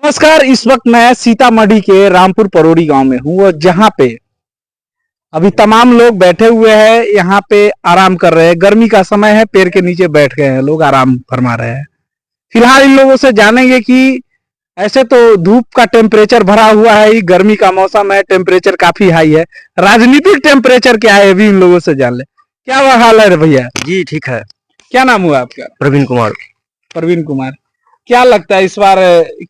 नमस्कार। इस वक्त मैं सीतामढ़ी के रामपुर परोड़ी गांव में हूँ और जहाँ पे अभी तमाम लोग बैठे हुए हैं, यहाँ पे आराम कर रहे हैं। गर्मी का समय है, पेड़ के नीचे बैठ गए हैं, लोग आराम फरमा रहे हैं। फिलहाल इन लोगों से जानेंगे कि ऐसे तो धूप का टेम्परेचर भरा हुआ है, गर्मी का मौसम है, टेम्परेचर काफी हाई है। राजनीतिक टेम्परेचर क्या है, अभी इन लोगों से जान ले। क्या वह हाल है भैया? जी ठीक है। क्या नाम हुआ आपका? प्रवीण कुमार। प्रवीण कुमार। क्या लगता है इस बार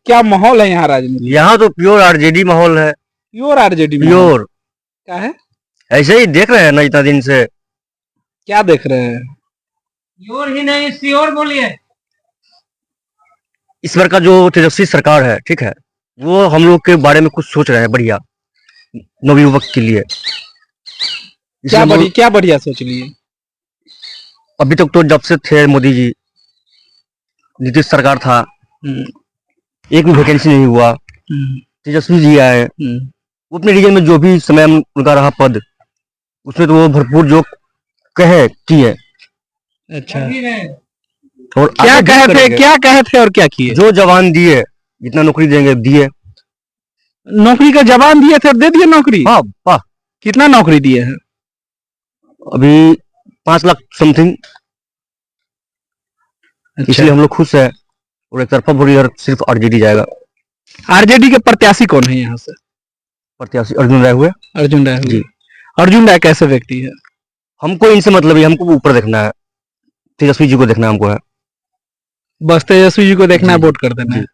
क्या माहौल है यहाँ राजनीति? यहाँ तो प्योर आरजेडी माहौल है। प्योर आरजेडी प्योर क्या है? ऐसे ही देख रहे हैं ना इतना दिन से। क्या देख रहे हैं? प्योर ही नहीं, श्योर बोलिए। इस बार का जो तेजस्वी सरकार है, ठीक है, वो हम लोग के बारे में कुछ सोच रहे हैं बढ़िया नवयुवक के लिए। क्या बढ़िया सोच लिए? अभी तक तो जब से थे मोदी जी, नीतीश सरकार था, एक भी वैकेंसी नहीं हुआ। तेजस्वी जी आए, वो अपने रीजन में जो भी समय उनका रहा पद, उसमें तो वो भरपूर जो कहे किए। अच्छा। और क्या कहे थे और क्या किए? जो जवान दिए, जितना नौकरी देंगे दिए। नौकरी का जवान दिए थे और दे दिए नौकरी? हाँ वाह। कितना नौकरी दिए हैं? अभी 5 लाख समथिंग। अच्छा। इसलिए हम लोग खुश है। और एक तरफा वोट इधर सिर्फ आरजेडी जाएगा। आरजेडी के प्रत्याशी कौन है यहाँ से? प्रत्याशी अर्जुन राय हुए। अर्जुन राय जी। अर्जुन राय कैसे व्यक्ति है? हमको इनसे मतलब है, हमको ऊपर देखना है, तेजस्वी जी को देखना हमको है। बस तेजस्वी जी को देखना है, वोट कर देना है।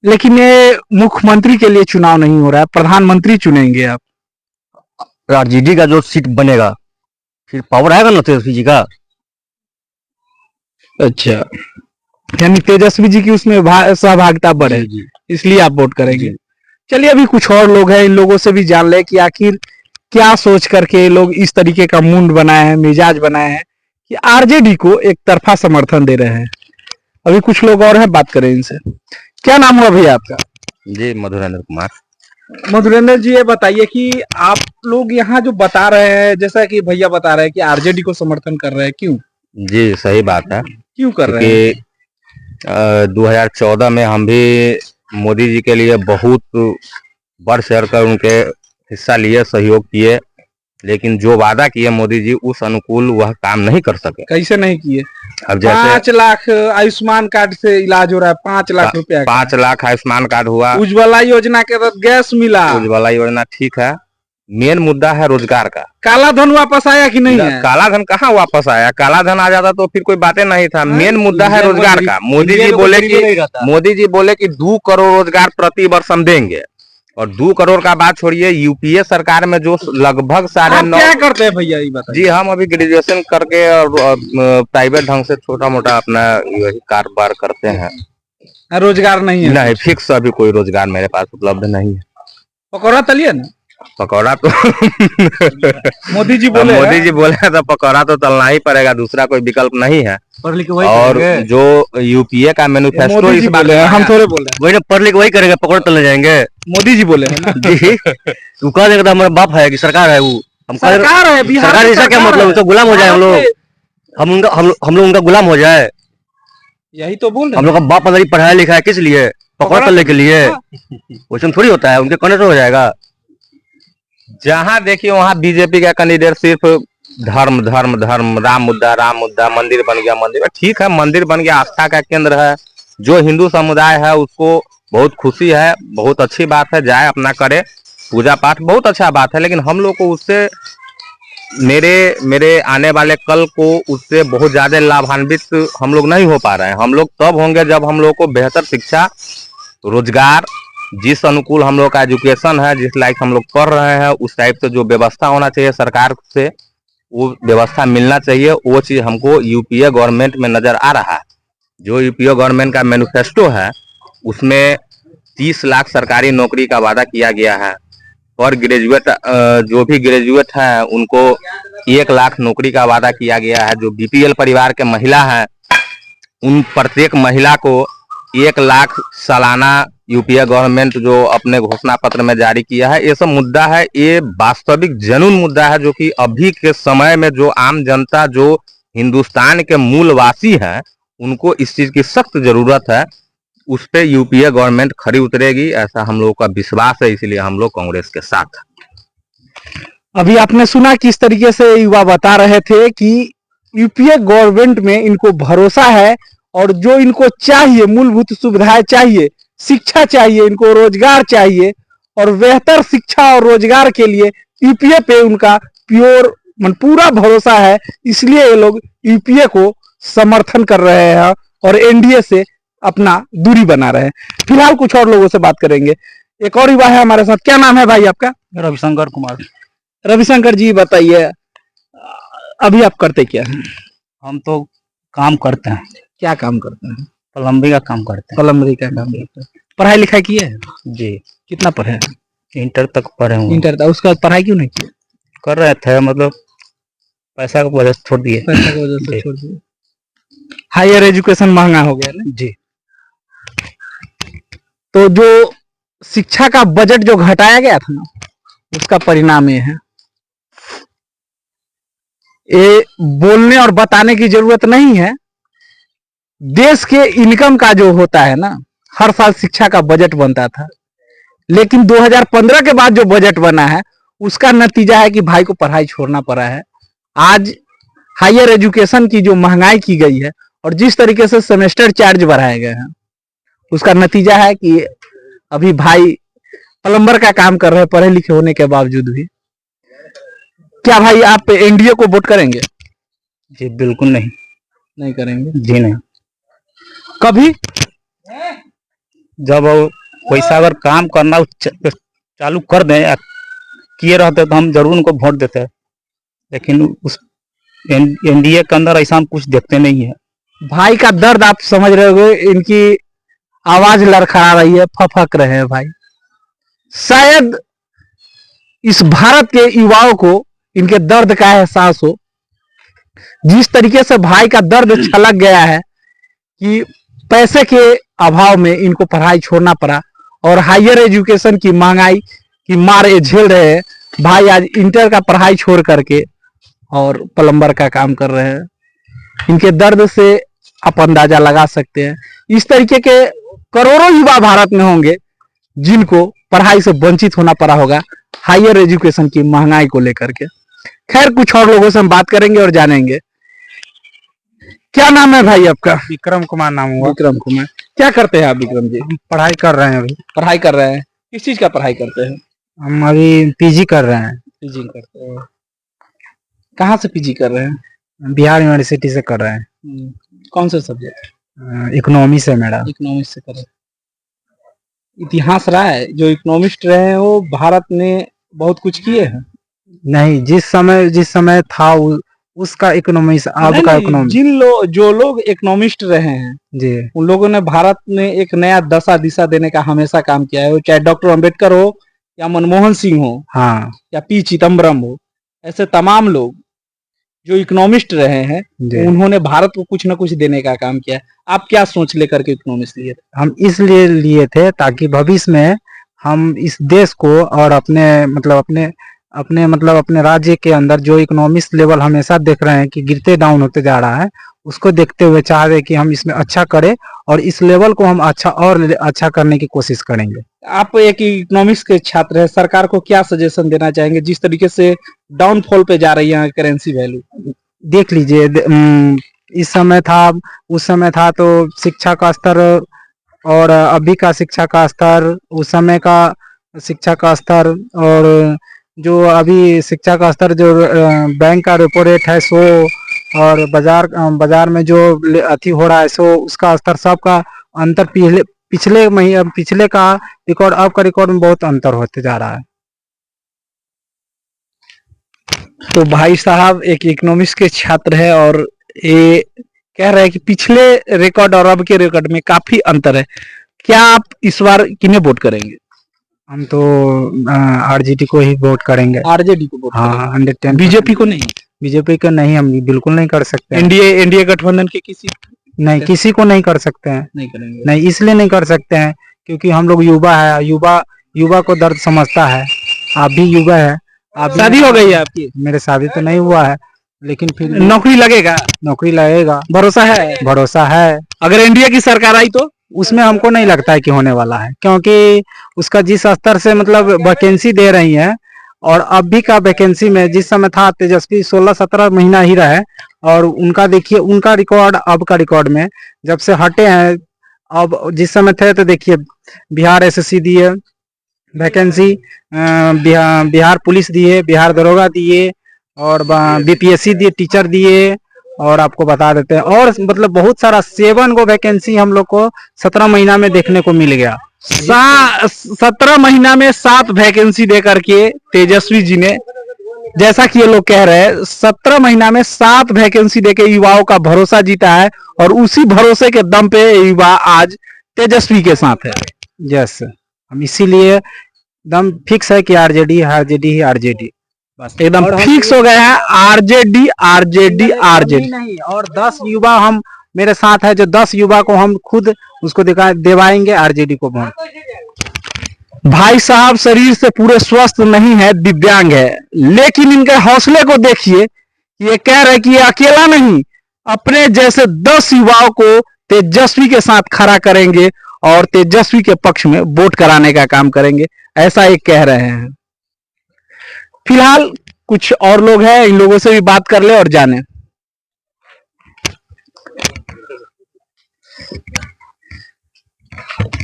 लेकिन ये मुख्यमंत्री के लिए चुनाव नहीं हो रहा है, प्रधानमंत्री चुनेंगे आप। आरजेडी का जो सीट बनेगा, फिर पावर आएगा ना तेजस्वी जी का। अच्छा, यानी तेजस्वी जी की उसमें सहभागिता बढ़े, इसलिए आप वोट करेंगे। चलिए, अभी कुछ और लोग हैं, इन लोगों से भी जान ले कि आखिर क्या सोच करके लोग इस तरीके का मुंड बनाए हैं, मिजाज बनाए हैं कि आरजेडी को एक तरफा समर्थन दे रहे हैं। अभी कुछ लोग और हैं, बात करें इनसे। क्या नाम हुआ भैया आपका? जी मधुरेंद्र कुमार। मधुरेंद्र जी, ये बताइए कि आप लोग यहाँ जो बता रहे हैं, जैसा कि भैया बता रहे हैं कि आरजेडी को समर्थन कर रहे हैं, क्यों? जी सही बात है। क्यों कर रहे हैं? 2014 में हम भी मोदी जी के लिए बहुत बढ़ चढ़ कर उनके हिस्सा लिए, सहयोग किए, लेकिन जो वादा किए मोदी जी उस अनुकूल वह काम नहीं कर सके। कैसे नहीं किए? अब जैसे 5 लाख आयुष्मान कार्ड से इलाज हो रहा है, 5 लाख रुपया। 5 लाख आयुष्मान कार्ड हुआ। उज्ज्वला योजना के तहत गैस मिला। उज्ज्वला योजना ठीक है, मेन मुद्दा है रोजगार का। काला धन वापस आया कि नहीं है? काला धन कहाँ वापस आया? काला धन आ जाता तो फिर कोई बातें नहीं था। मेन मुद्दा है रोजगार का। मोदी जी बोले कि 2 करोड़ रोजगार प्रति वर्ष हम देंगे, और 2 करोड़ का बात छोड़िए, यूपीए सरकार में जो लगभग 9.5। क्या करते हैं भैया ये बताइए? जी हम अभी ग्रेजुएशन करके और प्राइवेट ढंग से छोटा मोटा अपना यही कारोबार करते हैं। रोजगार नहीं है? नहीं, फिक्स अभी कोई रोजगार मेरे पास उपलब्ध नहीं है। पकौड़ा तलिए ना। पकौड़ा तो मोदी जी बोले तो पकौड़ा तो तलना ही पड़ेगा, दूसरा कोई विकल्प नहीं है। और जो यूपीए का मैनिफेस्टो इस बार हम थोड़े बोल रहे हैं, वही ना, पढ़ लिख वही करेंगे, पकौड़ा तलने जाएंगे। मोदी जी बोले हैं ना। जी तू कह देगा हमारा बाप है कि सरकार है, वो हम सरकार है, बिहार सरकार। ऐसा क्या मतलब? तो गुलाम हो जाए हम लोग, हम लोग उनका गुलाम हो जाए? यही तो बोल रहे हैं। हम लोग का बाप अंदर पढ़ाया लिखा है किस लिए? पकौड़ा तलने के लिए। वैसे थोड़ी होता है, उनके कहने से हो जाएगा। जहाँ देखिए वहाँ बीजेपी का कैंडिडेट सिर्फ धर्म धर्म धर्म, राम मुद्दा, मंदिर बन गया मंदिर। ठीक है, मंदिर बन गया, आस्था का केंद्र है। जो हिंदू समुदाय है उसको बहुत खुशी है, बहुत अच्छी बात है, जाए अपना करे पूजा पाठ, बहुत अच्छा बात है। लेकिन हम लोग को उससे मेरे आने वाले कल को उससे बहुत ज्यादा लाभान्वित हम लोग नहीं हो पा रहे हैं। हम लोग तब होंगे जब हम लोग को बेहतर शिक्षा, रोजगार, जिस अनुकूल हम लोग का एजुकेशन है, जिस लाइक हम लोग पढ़ रहे हैं, उस टाइप से जो व्यवस्था होना चाहिए सरकार से, वो व्यवस्था मिलना चाहिए। वो चीज हमको यूपीए गवर्नमेंट में नजर आ रहा है। जो यूपीए गवर्नमेंट का मैनिफेस्टो है उसमें 30 लाख सरकारी नौकरी का वादा किया गया है, और ग्रेजुएट जो भी ग्रेजुएट है उनको 1 लाख नौकरी का वादा किया गया है। जो बीपीएल परिवार के महिला है, उन प्रत्येक महिला को 1 लाख सालाना यूपीए गवर्नमेंट जो अपने घोषणा पत्र में जारी किया है। ये सब मुद्दा है, ये वास्तविक जनून मुद्दा है, जो कि अभी के समय में जो आम जनता, जो हिंदुस्तान के मूलवासी हैं, उनको इस चीज की सख्त जरूरत है। उस पे यूपीए गवर्नमेंट खरी उतरेगी, ऐसा हम लोगों का विश्वास है, इसलिए हम लोग कांग्रेस के साथ हैं। अभी आपने सुना किस तरीके से युवा बता रहे थे कि यूपीए गवर्नमेंट में इनको भरोसा है और जो इनको चाहिए, मूलभूत सुविधाएं चाहिए, शिक्षा चाहिए, इनको रोजगार चाहिए और बेहतर शिक्षा और रोजगार के लिए यूपीए पे उनका पूरा भरोसा है। इसलिए ये लोग यूपीए को समर्थन कर रहे हैं और एनडीए से अपना दूरी बना रहे हैं। फिलहाल कुछ और लोगों से बात करेंगे। एक और युवा है हमारे साथ। क्या नाम है भाई आपका? रविशंकर कुमार। रविशंकर जी बताइए, अभी आप करते क्या हैं? हम तो काम करते हैं, क्या काम करते हैं? प्लम्बिंग का काम करते प्लम्बरी का काम करते हैं। पढ़ाई लिखाई की है? जी, कितना पढ़े हैं? इंटर तक पढ़े हुए। इंटर था, उसका पढ़ाई क्यों नहीं की? कर रहे थे, मतलब पैसा की वजह से छोड़ दिए। पैसा की वजह से छोड़ दिए। हायर एजुकेशन महंगा हो गया ना जी। तो जो शिक्षा का बजट जो घटाया गया था ना, उसका परिणाम ये है। ये बोलने और बताने की जरूरत नहीं है। देश के इनकम का जो होता है ना, हर साल शिक्षा का बजट बनता था, लेकिन 2015 के बाद जो बजट बना है उसका नतीजा है कि भाई को पढ़ाई छोड़ना पड़ा है। आज हायर एजुकेशन की जो महंगाई की गई है और जिस तरीके से सेमेस्टर चार्ज बढ़ाए गए हैं, उसका नतीजा है कि अभी भाई प्लम्बर का काम कर रहे हैं पढ़े लिखे होने के बावजूद भी। क्या भाई आप एनडीए को वोट करेंगे? जी बिल्कुल नहीं। नहीं करेंगे? जी नहीं। कभी जब पैसा अगर काम करना चालू कर दें, किए रहते तो हम जरूर उनको वोट देते हैं, लेकिन उस एनडीए के अंदर ऐसा हम कुछ देखते नहीं है। भाई का दर्द आप समझ रहे हो, इनकी आवाज लड़खड़ा रही है, फफक रहे हैं भाई। शायद इस भारत के युवाओं को इनके दर्द का एहसास हो। जिस तरीके से भाई का दर्द छलक गया है कि पैसे के अभाव में इनको पढ़ाई छोड़ना पड़ा और हायर एजुकेशन की महंगाई की मार ये झेल रहे हैं। भाई आज इंटर का पढ़ाई छोड़ करके और प्लम्बर का काम कर रहे हैं। इनके दर्द से आप अंदाजा लगा सकते हैं। इस तरीके के करोड़ों युवा भारत में होंगे जिनको पढ़ाई से वंचित होना पड़ा होगा हायर एजुकेशन की महंगाई को लेकर के। खैर, कुछ और लोगों से हम बात करेंगे और जानेंगे। क्या नाम है भाई आपका? विक्रम कुमार नाम हुआ। विक्रम कुमार। क्या करते हैं आप विक्रम जी? हम पढ़ाई कर रहे हैं अभी। पढ़ाई कर रहे हैं? किस चीज का पढ़ाई करते हैं? हम अभी पीजी कर रहे हैं। पीजी करते हैं। कहाँ से पीजी कर रहे हैं? बिहार यूनिवर्सिटी से कर रहे हैं। कौन से सब्जेक्ट? इकोनॉमिक्स है मेरा। इकोनॉमिक्स से कर रहे हैं। इतिहास रहा है, जो इकोनॉमिस्ट रहे हैं वो भारत में बहुत कुछ किए हैं। नहीं, जिस समय था उसका इकोनॉमिक्स, अब का इकोनॉमिक्स। जो लोग इकोनॉमिस्ट रहे हैं जी, उन लोगों ने भारत में एक नया दशा दिशा देने का हमेशा काम किया है। वो चाहे डॉक्टर अंबेडकर हो या मनमोहन सिंह हो, हाँ, या पी चिदम्बरम हो, ऐसे तमाम लोग जो इकोनॉमिस्ट रहे हैं उन्होंने भारत को कुछ न कुछ देने का काम किया है। आप क्या सोच लेकर के इकोनॉमिक्स लिए थे? हम इसलिए लिए थे ताकि भविष्य में हम इस देश को और अपने राज्य के अंदर जो इकोनॉमिक्स लेवल हमेशा देख रहे हैं कि गिरते डाउन होते जा रहा है, उसको देखते हुए चाह रहे कि हम इसमें अच्छा करें और इस लेवल को हम अच्छा करने की कोशिश करेंगे। आप एक इकोनॉमिक्स के छात्र हैं, सरकार को क्या सजेशन देना चाहेंगे जिस तरीके से डाउनफॉल पे जा रही है करेंसी वैल्यू? देख लीजिए, उस समय था तो शिक्षा का स्तर और अभी का शिक्षा का स्तर, उस समय का शिक्षा का स्तर और जो अभी शिक्षा का स्तर, जो बैंक का रेपो रेट है सो और बाजार में जो अति हो रहा है सो, उसका स्तर, सबका अंतर पिछले का रिकॉर्ड अब का रिकॉर्ड में बहुत अंतर होते जा रहा है। तो भाई साहब एक इकोनॉमिक्स के छात्र है और ये कह रहे हैं कि पिछले रिकॉर्ड और अब के रिकॉर्ड में काफी अंतर है। क्या आप इस बार किन्हें वोट करेंगे? हम तो आरजेडी को ही वोट करेंगे। आरजेडी को वोट? हाँ, 110। बीजेपी को नहीं? बीजेपी का नहीं, हम बिल्कुल नहीं कर सकते। एनडीए गठबंधन के किसी को नहीं कर सकते हैं। नहीं करेंगे? नहीं, इसलिए नहीं कर सकते हैं क्योंकि हम लोग युवा है। युवा को दर्द समझता है। आप भी युवा है। आप शादी हो गई है आपकी? मेरे शादी तो नहीं हुआ है, लेकिन फिर नौकरी लगेगा? नौकरी लगेगा। भरोसा है? भरोसा है। अगर एनडीए की सरकार आई तो? उसमें हमको नहीं लगता है कि होने वाला है, क्योंकि उसका जिस स्तर से मतलब वैकेंसी दे रही है और अभी का वैकेंसी में जिस समय था तेजस्वी 16-17 महीना ही रहे, और उनका देखिए उनका रिकॉर्ड अब का रिकॉर्ड में जब से हटे हैं, अब जिस समय थे तो देखिए बिहार एसएससी दिए वैकेंसी, बिहार पुलिस दिए, बिहार दरोगा दिए, और बीपीएससी दिए, टीचर दिए, और आपको बता देते हैं और मतलब बहुत सारा 7 गो वैकेंसी हम लोग को 17 महीना में देखने को मिल गया। 17 महीना में 7 वैकेंसी दे करके तेजस्वी जी ने, जैसा कि ये लोग कह रहे हैं, 17 महीना में 7 वैकेंसी देके युवाओं का भरोसा जीता है, और उसी भरोसे के दम पे युवा आज तेजस्वी के साथ है। यस, हम इसीलिए दम फिक्स है कि आरजेडी आरजेडी आरजेडी, बस एकदम फिक्स हो गए हैं, आरजेडी आरजेडी आरजेडी नहीं। और 10 युवा हम मेरे साथ है, जो 10 युवा को हम खुद उसको दिवाएंगे आरजेडी को वोट। भाई साहब शरीर से पूरे स्वस्थ नहीं है, दिव्यांग है, लेकिन इनके हौसले को देखिए। ये कह रहे कि ये अकेला नहीं, अपने जैसे 10 युवाओं को तेजस्वी के साथ खड़ा करेंगे और तेजस्वी के पक्ष में वोट कराने का काम करेंगे, ऐसा ये कह रहे हैं। फिलहाल कुछ और लोग हैं, इन लोगों से भी बात कर ले और जाने।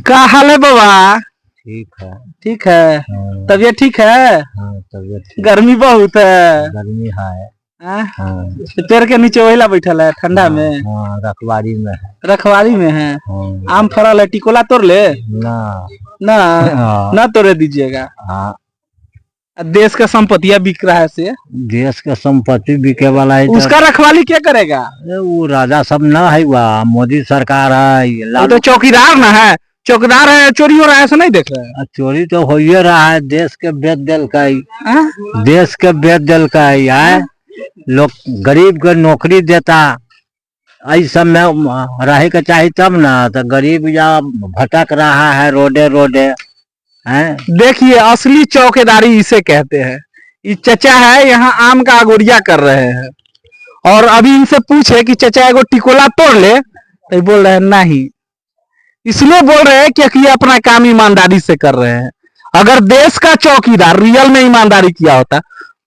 क्या हाल है बाबा? ठीक है। ठीक है, हाँ, तबीयत ठीक है? हाँ, तबीयत ठीक। गर्मी बहुत है। गर्मी है। हाँ? हाँ, पेड़ के नीचे वहीला बैठल है ठंडा में। हाँ, रखवारी में है। रखवारी में है। हाँ, आम फरल है, टिकोला तोड़ ले ना। ना, हाँ, ना तोड़े दीजिएगा। हाँ, देश का संपत्तियां बिक रहा है से, देश का संपत्ति बिके वाला है तो- उसका रखवाली क्या करेगा? अरे वो राजा सब ना है, वह मोदी सरकार है, ये वो लालू तो चौकीदार ना है, चौकीदार है, चोरी हो रहा है ऐसा नहीं देख रहे हैं? चोरी तो हो ही रहा है, देश के बेच दिल का ही, हाँ? देश के बेच दिल का ही है। लोग गरीब को नौकरी देता, ऐ सब में रहे के चाहिए तब ना, तो गरीब या भटक रहा है रोडे रोडे हैं। देखिए असली चौकीदारी इसे कहते हैं। ये चचा है, यहाँ आम का अगोरिया कर रहे हैं, और अभी इनसे पूछे कि चचा एगो टिकोला तोड़ ले, तो ये बोल रहे हैं नहीं। इसलिए बोल रहे हैं क्योंकि ये अपना काम ईमानदारी से कर रहे हैं। अगर देश का चौकीदार रियल में ईमानदारी किया होता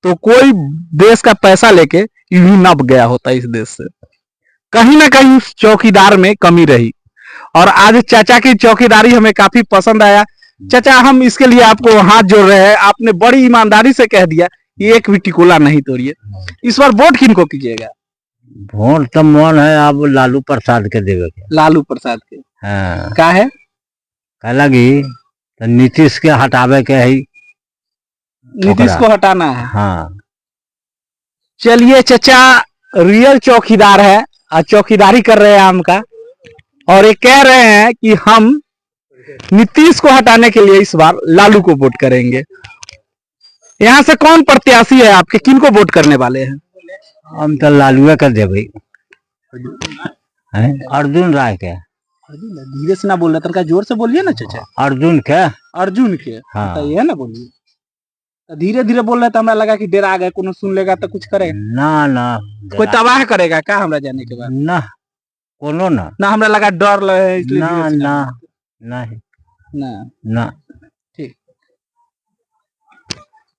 तो कोई देश का पैसा लेके यूं ही नब गया होता इस देश से। कहीं ना कहीं उस चौकीदार में कमी रही, और आज चाचा की चौकीदारी हमें काफी पसंद आया। चाचा, हम इसके लिए आपको हाथ जोड़ रहे हैं। आपने बड़ी ईमानदारी से कह दिया कि एक भी टिकोला नहीं तोड़िए। इस बार वोट किनको कीजिएगा? वोट तो मन है अब लालू प्रसाद के देवे के। लालू प्रसाद के। हाँ, का है? कह लगी तो नीतीश के हटावे के है। नीतीश को हटाना है। हाँ, चलिए, चचा रियल चौकीदार है और चौकीदारी कर रहे हैं आम का, और ये कह रहे हैं कि हम नीतीश को हटाने के लिए इस बार लालू को वोट करेंगे। यहाँ से कौन प्रत्याशी है आपके, किन को वोट करने वाले हैं? हम तो लालुए कर देवे। अर्जुन राय के। धीरे से ना बोल रहे, तनका जोर से बोलिए ना चाचा। अर्जुन के। अर्जुन के। हाँ। बताइए ना, बोलिए। धीरे धीरे बोल रहे तो हमरा लगा कि डेरा आ गए, कोनो सुन लेगा तो कुछ करेगा। ना ना, कोई तबाह करेगा क्या हमरा जाने के बाद? ना, कोनो ना, ना हमरा लगा डर लगे इसलिए ना धीरे से ना ना। ना ना। ना। ठीक।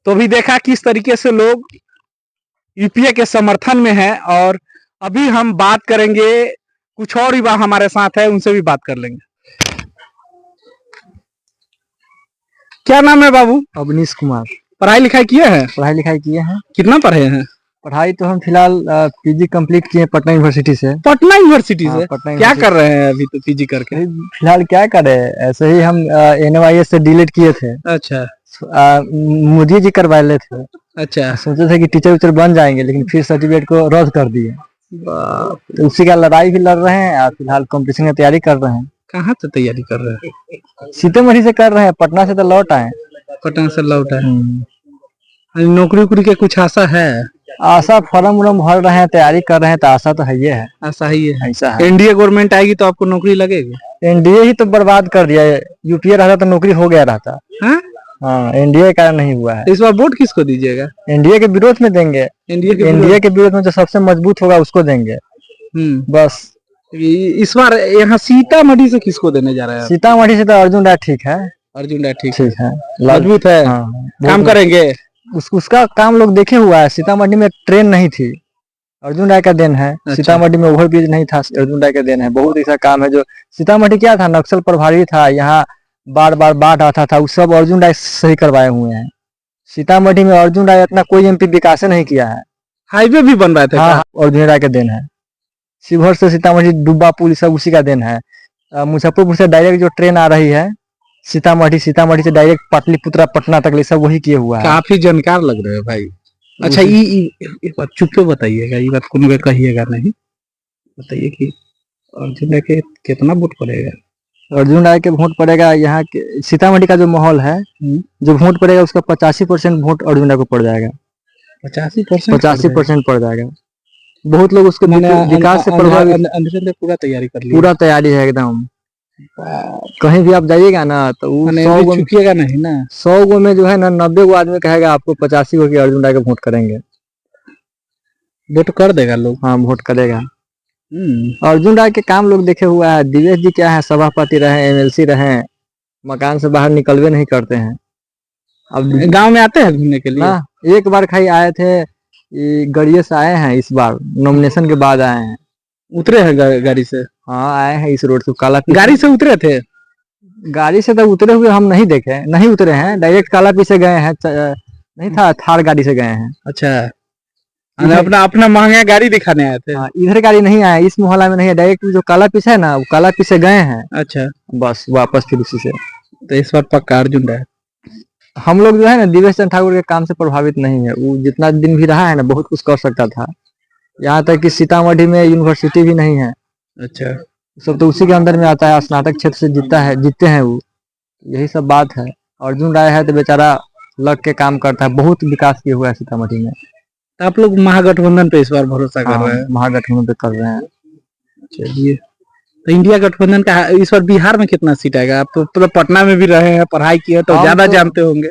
तो भी देखा किस तरीके से लोग यूपीए के समर्थन में हैं, और अभी हम बात करेंगे, कुछ और युवा हमारे साथ है, उनसे भी बात कर लेंगे। क्या नाम है बाबू? अवनीश कुमार। पढ़ाई लिखाई किए हैं? पढ़ाई लिखाई किए हैं। कितना पढ़े हैं? पढ़ाई तो हम फिलहाल पीजी कंप्लीट किए पटना यूनिवर्सिटी से। पटना यूनिवर्सिटी हाँ, से। पटना क्या यूनिवर्सिटी। कर रहे हैं अभी तो पीजी करके? फिलहाल क्या करे, ऐसे ही हम NYS से डीलेट किए थे। अच्छा मोदी जी करवाए थे, अच्छा। सोचे थे कि टीचर उचर बन जाएंगे, लेकिन फिर सर्टिफिकेट को रद्द कर दिए। तो उसी का लड़ाई भी लड़ रहे हैं और फिलहाल कंपटीशन की तैयारी कर रहे हैं। कहाँ से तैयारी कर रहे हैं? सीतामढ़ी से कर रहे हैं, पटना से तो लौट आए। पटना से लौट आए। नौकरी उकरी के कुछ आशा है? आशा फॉर्म उर्म भर रहे हैं, तैयारी कर रहे हैं, तो आशा तो है ही है। आशा ही है। ऐसा है। एनडीए गवर्नमेंट आएगी तो आपको नौकरी लगेगी? एनडीए ही तो बर्बाद कर दिया है। यूपीए रहता तो नौकरी हो गया रहता। हाँ? हाँ, एनडीए का नहीं हुआ है। इस बार वोट किसको दीजिएगा? एनडीए के विरोध में देंगे। एनडीए के एनडीए के विरोध में जो सबसे मजबूत होगा उसको देंगे। हम्म। बस इस बार यहाँ सीतामढ़ी से किसको देने जा रहे हैं आप? सीतामढ़ी से तो अर्जुन राय ठीक है। अर्जुन राय ठीक ठीक है, मजबूत है, हाँ, काम बहुत- करेंगे। उसका काम लोग देखे हुआ है। सीतामढ़ी में ट्रेन नहीं थी, अर्जुन राय का देन है। सीतामढ़ी में ओवरब्रिज नहीं था, अर्जुन राय का देन है। बहुत ऐसा काम है जो सीतामढ़ी क्या था, नक्सल प्रभावी था, यहाँ बार बार बाढ़ आता था, वो सब अर्जुन राय सही करवाए हुए हैं। सीतामढ़ी में अर्जुन राय इतना कोई एमपी विकास नहीं किया है। हाईवे भी बन रहे थे हाँ, अर्जुन राय का देन है। शिवहर से सीतामढ़ी डुब्बा पुल सब उसी का देन है। मुजफ्फरपुर से डायरेक्ट जो ट्रेन आ रही है सीतामढ़ी से डायरेक्ट पाटलिपुत्रा पटना तक, ये सब वही किए हुआ है। काफी जानकार लग रहे हो भाई। अच्छा, ये बात चुप पे बताइएगा, ये बात को कहिएगा नहीं, बताइए कि अर्जुन राय के कितना वोट पड़ेगा? अर्जुन राय के वोट पड़ेगा यहाँ के सीतामढ़ी का जो माहौल है, जो वोट पड़ेगा उसका 85% वोट अर्जुन राय को पड़ जाएगा। 85% पड़ जाएगा। बहुत लोग उसके विकास से प्रभावित, अंदर पूरा तैयारी कर लिया, पूरा तैयारी है एकदम। कहीं भी आप जाइएगा ना तो 100 गो चुकिएगा नहीं ना। 100 गो में जो है ना 90 गो आदमी कहेगा आपको 85 गो की अर्जुन राय को वोट करेंगे। वोट कर देगा लोग, हाँ वोट करेगा। अर्जुन राय के काम लोग देखे हुआ है। दिवेश जी क्या है, सभापति रहे, एमएलसी रहे, मकान से बाहर निकलवे नहीं करते हैं। अब गांव में आते हैं घूमने के लिए ना, एक बार खाई आए थे, गड़िए से आए हैं, इस बार नॉमिनेशन के बाद आए हैं। उतरे हैं गाड़ी से? हाँ आए हैं इस रोड से, काला गाड़ी से उतरे थे? गाड़ी से तो उतरे हुए हम नहीं देखे, नहीं उतरे हैं, डायरेक्ट कालापी से गए हैं। नहीं था, थार गाड़ी से गए हैं। अच्छा, अपना महंगा गाड़ी दिखाने आए थे? हाँ, इधर गाड़ी नहीं आया, इस मोहल्ला में नहीं है, डायरेक्ट जो कालापी है ना, वो कालापी से गए हैं। अच्छा, बस वापस फिर उसी से। तो इस बार पक्का अर्जुन राय। हम लोग जो है ना दिवेश चंद्र ठाकुर के काम से प्रभावित नहीं है। वो जितना दिन भी रहा है ना, बहुत कुछ कर सकता था। यहाँ तक कि सीतामढ़ी में यूनिवर्सिटी भी नहीं है। अच्छा, सब तो उसी के अंदर में आता है, स्नातक क्षेत्र से जीतते हैं वो, यही सब बात है। अर्जुन राय है तो बेचारा लग के काम करता है, बहुत विकास किया हुआ है सीतामढ़ी में। तो आप लोग महागठबंधन पे इस बार भरोसा कर रहे हैं? महागठबंधन पे कर रहे हैं। चलिए, तो इंडिया गठबंधन का इस बार बिहार में कितना सीट आएगा? आप तो पटना में भी रहे हैं, पढ़ाई किए, तो ज्यादा जानते होंगे।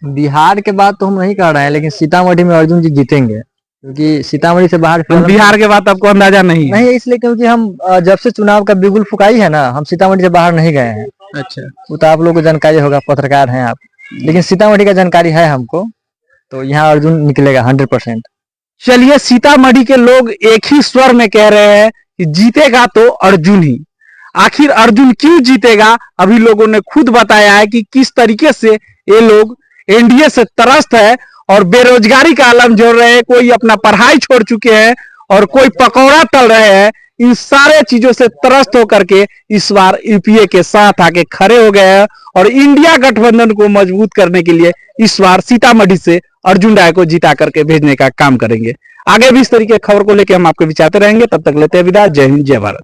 बिहार के बाद तो हम नहीं कर रहे हैं, लेकिन सीतामढ़ी में अर्जुन जी जीतेंगे, क्योंकि सीतामढ़ी से बाहर बिहार के बाद आपको अंदाजा नहीं? नहीं, इसलिए क्योंकि हम जब से चुनाव का बिगुल फुकाई है ना, हम सीतामढ़ी से बाहर नहीं गए हैं। अच्छा, वो तो आप लोगों को जानकारी होगा, पत्रकार हैं आप, लेकिन सीतामढ़ी का जानकारी है हमको, तो यहाँ अर्जुन निकलेगा 100%। चलिए, सीतामढ़ी के लोग एक ही स्वर में कह रहे हैं कि जीतेगा तो अर्जुन ही। आखिर अर्जुन क्यों जीतेगा, अभी लोगों ने खुद बताया है कि किस तरीके से ये लोग एनडीए से त्रस्त है और बेरोजगारी का आलम जोड़ रहे हैं। कोई अपना पढ़ाई छोड़ चुके हैं और कोई पकौड़ा तल रहे हैं। इन सारे चीजों से त्रस्त होकर के इस बार यूपीए के साथ आके खड़े हो गए हैं और इंडिया गठबंधन को मजबूत करने के लिए इस बार सीतामढ़ी से अर्जुन राय को जिता करके भेजने का काम करेंगे। आगे भी इस तरीके खबर को लेकर हम आपको विचारते रहेंगे। तब तक लेते हैं विदा। जय हिंद, जय भारत।